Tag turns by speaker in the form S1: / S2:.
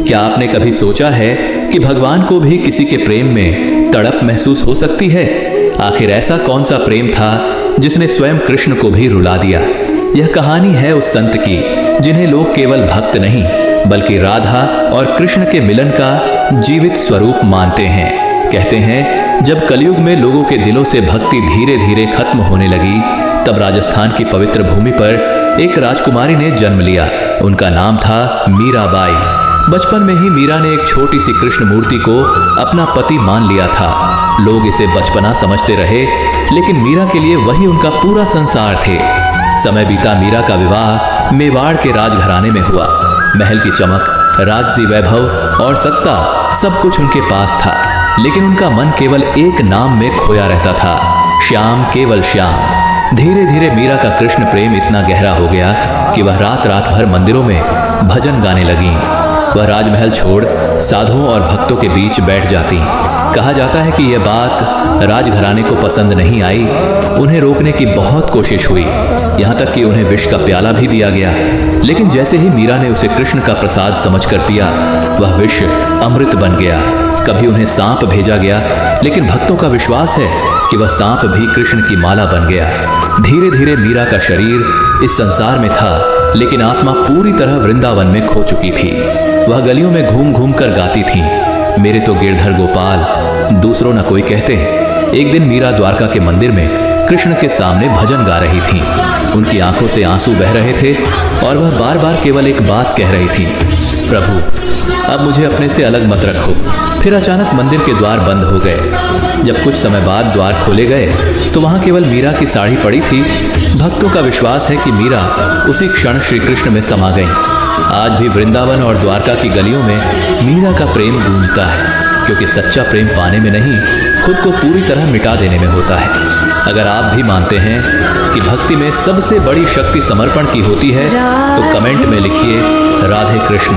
S1: क्या आपने कभी सोचा है कि भगवान को भी किसी के प्रेम में तड़प महसूस हो सकती है? आखिर ऐसा कौन सा प्रेम था जिसने स्वयं कृष्ण को भी रुला दिया? यह कहानी है उस संत की जिन्हें लोग केवल भक्त नहीं बल्कि राधा और कृष्ण के मिलन का जीवित स्वरूप मानते हैं। कहते हैं जब कलयुग में लोगों के दिलों से भक्ति धीरे धीरे खत्म होने लगी, तब राजस्थान की पवित्र भूमि पर एक राजकुमारी ने जन्म लिया। उनका नाम था मीराबाई। बचपन में ही मीरा ने एक छोटी सी कृष्ण मूर्ति को अपना पति मान लिया था। लोग इसे बचपना समझते रहे, लेकिन मीरा के लिए वही उनका पूरा संसार थे। समय बीता, मीरा का विवाह मेवाड़ के राजघराने में हुआ। महल की चमक, राजसी वैभव और सत्ता सब कुछ उनके पास था, लेकिन उनका मन केवल एक नाम में खोया रहता था, श्याम, केवल श्याम। धीरे धीरे मीरा का कृष्ण प्रेम इतना गहरा हो गया कि वह रात रात भर मंदिरों में भजन गाने लगी। वह राजमहल छोड़ साधुओं और भक्तों के बीच बैठ जाती। कहा जाता है कि यह बात राजघराने को पसंद नहीं आई। उन्हें रोकने की बहुत कोशिश हुई, यहाँ तक कि उन्हें विष का प्याला भी दिया गया। लेकिन जैसे ही मीरा ने उसे कृष्ण का प्रसाद समझकर पिया, वह विष अमृत बन गया। कभी उन्हें सांप भेजा गया, लेकिन भक्तों का विश्वास है कि वह सांप भी कृष्ण की माला बन गया। धीरे धीरे मीरा का शरीर इस संसार में था, लेकिन आत्मा पूरी तरह वृंदावन में खो चुकी थी। वह गलियों में घूम घूम कर गाती थी, मेरे तो गिरधर गोपाल, दूसरों न कोई कहते। एक दिन मीरा द्वारका के मंदिर में कृष्ण के सामने भजन गा रही थी। उनकी आंखों से आंसू बह रहे थे और वह बार बार केवल एक बात कह रही थी, प्रभु अब मुझे अपने से अलग मत रखो। फिर अचानक मंदिर के द्वार बंद हो गए। जब कुछ समय बाद द्वार खोले गए तो वहां केवल मीरा की साड़ी पड़ी थी। भक्तों का विश्वास है कि मीरा उसी क्षण श्री कृष्ण में समा गई। आज भी वृंदावन और द्वारका की गलियों में मीरा का प्रेम गूंजता है, क्योंकि सच्चा प्रेम पाने में नहीं, खुद को पूरी तरह मिटा देने में होता है। अगर आप भी मानते हैं कि भक्ति में सबसे बड़ी शक्ति समर्पण की होती है, तो कमेंट में लिखिए राधे कृष्ण।